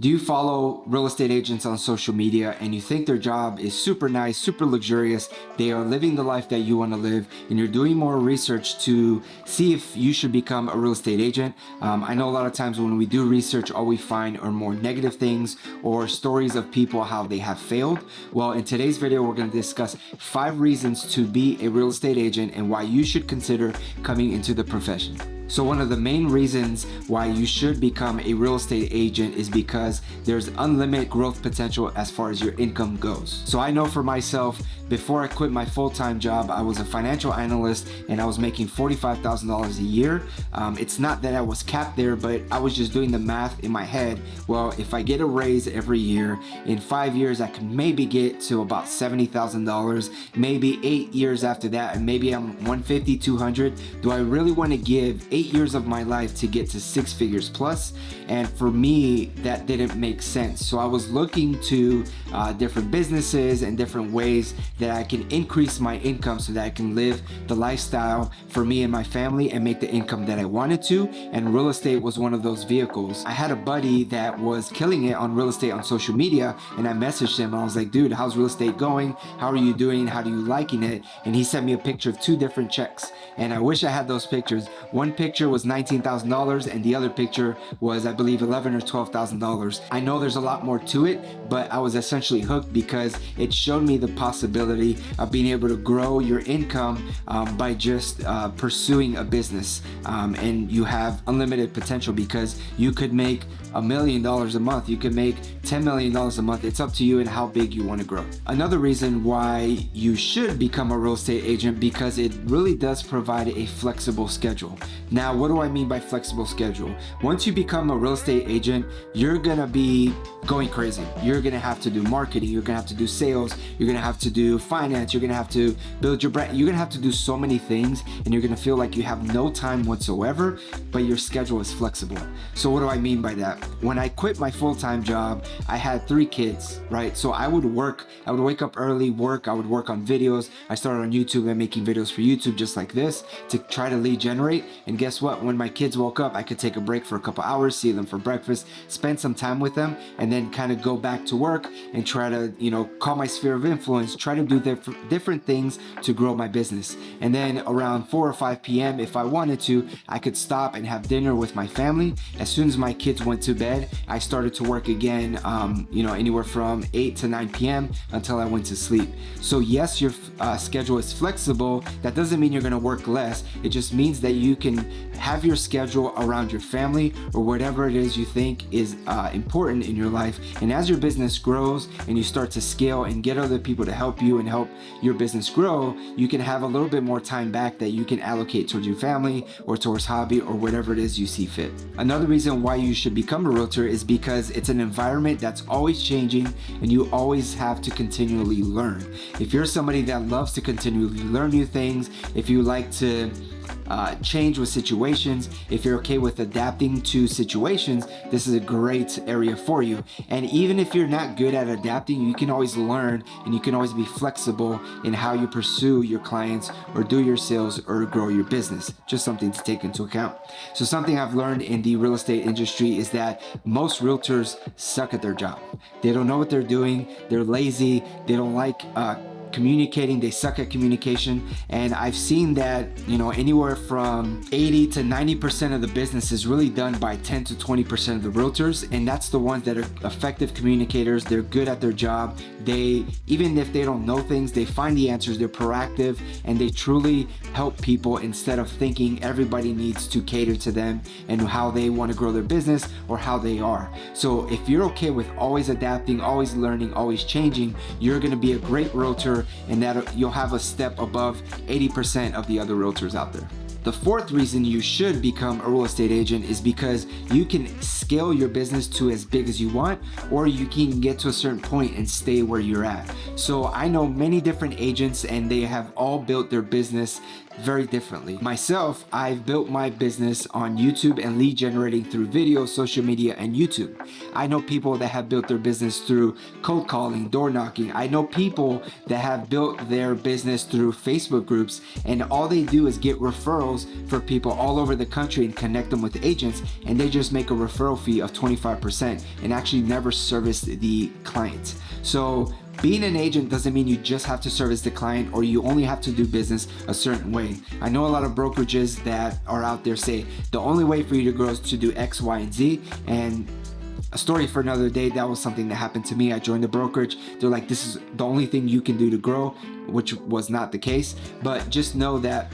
Do you follow real estate agents on social media and you think their job is super nice, super luxurious, they are living the life that you want to live, and you're doing more research to see if you should become a real estate agent? I know a lot of times when we do research, all we find are more negative things or stories of people how they have failed. Well, in today's video, we're going to discuss 5 reasons to be a real estate agent and why you should consider coming into the profession. So one of the main reasons why you should become a real estate agent is because there's unlimited growth potential as far as your income goes. So I know for myself, before I quit my full-time job, I was a financial analyst and I was making $45,000 a year. It's not that I was capped there, but I was just doing the math in my head. Well, if I get a raise every year, in 5 years, I can maybe get to about $70,000, maybe 8 years after that, and maybe I'm 150, 200. Do I really want to give 8 years of my life to get to 6 figures plus? And for me, that didn't make sense. So I was looking to different businesses and different ways that I can increase my income so that I can live the lifestyle for me and my family and make the income that I wanted to. And real estate was one of those vehicles. I had a buddy that was killing it on real estate on social media, and I messaged him. I was like, dude, how's real estate going? How are you doing? How are you liking it? And he sent me a picture of 2 different checks. And I wish I had those pictures. One picture was $19,000 and the other picture was, I believe, $11,000 or $12,000. I know there's a lot more to it, but I was essentially hooked because it showed me the possibility of being able to grow your income by just pursuing a business. And you have unlimited potential because you could make $1 million a month. You could make $10 million a month. It's up to you and how big you want to grow. Another reason why you should become a real estate agent, because it really does provide a flexible schedule. Now, what do I mean by flexible schedule? Once you become a real estate agent, you're gonna be going crazy. You're gonna have to do marketing, you're gonna have to do sales, you're gonna have to do finance, you're gonna have to build your brand, you're gonna have to do so many things, and you're gonna feel like you have no time whatsoever, but your schedule is flexible. So what do I mean by that? When I quit my full-time job, I had 3 kids, right? So I would wake up early, I would work on videos. I started on YouTube and making videos for YouTube just like this to try to lead generate. And guess what? When my kids woke up, I could take a break for a couple hours, see them for breakfast, spend some time with them, and then kind of go back to work and try to, call my sphere of influence, try to do different things to grow my business. And then around 4 or 5 p.m., if I wanted to, I could stop and have dinner with my family. As soon as my kids went to bed, I started to work again, anywhere from 8 to 9 p.m. until I went to sleep. So yes, your schedule is flexible. That doesn't mean you're going to work less. It just means that you can have your schedule around your family or whatever it is you think is important in your life. And as your business grows and you start to scale and get other people to help you and help your business grow, you can have a little bit more time back that you can allocate towards your family or towards hobby or whatever it is you see fit. Another reason why you should become a realtor is because it's an environment that's always changing and you always have to continually learn. If you're somebody that loves to continually learn new things, if you like to change with situations, if you're okay with adapting to situations, this is a great area for you. And even if you're not good at adapting, you can always learn and you can always be flexible in how you pursue your clients or do your sales or grow your business. Just something to take into account. So something I've learned in the real estate industry is that most realtors suck at their job. They don't know what they're doing. They're lazy. They don't like communicating. They suck at communication. And I've seen that, anywhere from 80 to 90% of the business is really done by 10 to 20% of the realtors. And that's the ones that are effective communicators. They're good at their job. Even if they don't know things, they find the answers. They're proactive and they truly help people instead of thinking everybody needs to cater to them and how they want to grow their business or how they are. So if you're okay with always adapting, always learning, always changing, you're going to be a great realtor, and that you'll have a step above 80% of the other realtors out there. The 4th reason you should become a real estate agent is because you can scale your business to as big as you want, or you can get to a certain point and stay where you're at. So I know many different agents and they have all built their business very differently. Myself, I've built my business on YouTube and lead generating through video, social media, and YouTube. I know people that have built their business through cold calling, door knocking. I know people that have built their business through Facebook groups, and all they do is get referrals for people all over the country and connect them with agents, and they just make a referral fee of 25% and actually never service the client. So being an agent doesn't mean you just have to service the client or you only have to do business a certain way. I know a lot of brokerages that are out there say the only way for you to grow is to do X, Y, and Z. And a story for another day, that was something that happened to me. I joined the brokerage. They're like, this is the only thing you can do to grow, which was not the case. But just know that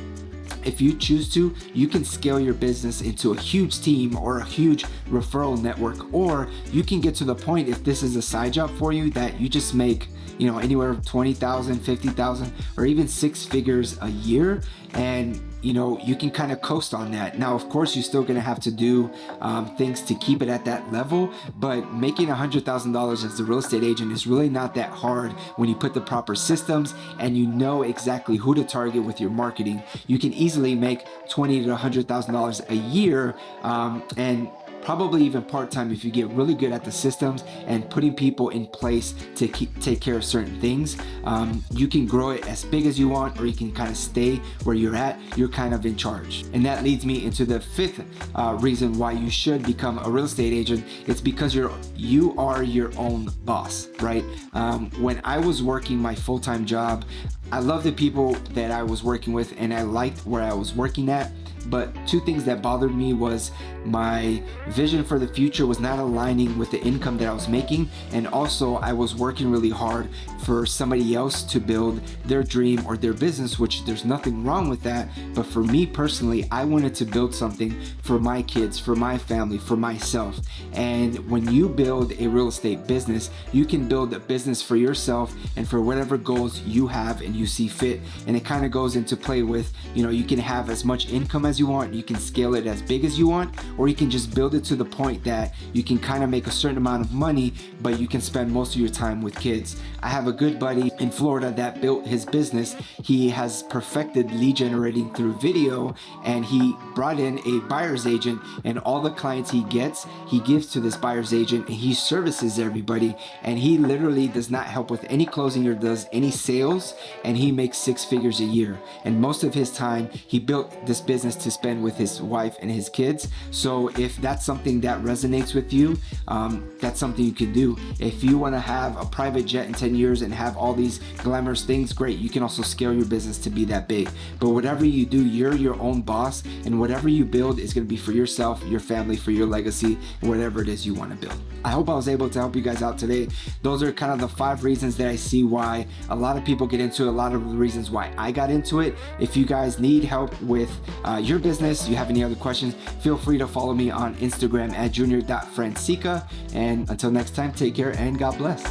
if you choose to, you can scale your business into a huge team or a huge referral network, or you can get to the point, if this is a side job for you, that you just make, anywhere from 20,000, 50,000, or even 6 figures a year. And, you can kind of coast on that. Now, of course, you're still going to have to do things to keep it at that level, but making $100,000 as a real estate agent is really not that hard when you put the proper systems and you know exactly who to target with your marketing. You can easily make $20,000 to $100,000 a year, and probably even part-time if you get really good at the systems and putting people in place to take care of certain things. You can grow it as big as you want, or you can kind of stay where you're at. You're kind of in charge. And that leads me into the 5th reason why you should become a real estate agent. It's because you are your own boss, right? When I was working my full-time job, I loved the people that I was working with and I liked where I was working at. But 2 things that bothered me was my vision for the future was not aligning with the income that I was making, and also I was working really hard for somebody else to build their dream or their business, which there's nothing wrong with that. But for me personally, I wanted to build something for my kids, for my family, for myself. And when you build a real estate business, you can build a business for yourself and for whatever goals you have and you see fit. And it kind of goes into play with, you can have as much income as you want, you can scale it as big as you want, or you can just build it to the point that you can kind of make a certain amount of money, but you can spend most of your time with kids. I have a good buddy in Florida that built his business. He has perfected lead generating through video, and he brought in a buyer's agent, and all the clients he gets, he gives to this buyer's agent, and he services everybody, and he literally does not help with any closing or does any sales, and he makes 6 figures a year. And most of his time, he built this business to spend with his wife and his kids. So if that's something that resonates with you, that's something you can do. If you want to have a private jet in 10 years and have all these glamorous things, great. You can also scale your business to be that big. But whatever you do, you're your own boss, and whatever you build is going to be for yourself, your family, for your legacy, and whatever it is you want to build. I hope I was able to help you guys out today. Those are kind of the 5 reasons that I see why a lot of people get into it, a lot of the reasons why I got into it. If you guys need help with your business, you have any other questions, feel free to follow me on Instagram at junior.francica. And until next time, take care and God bless.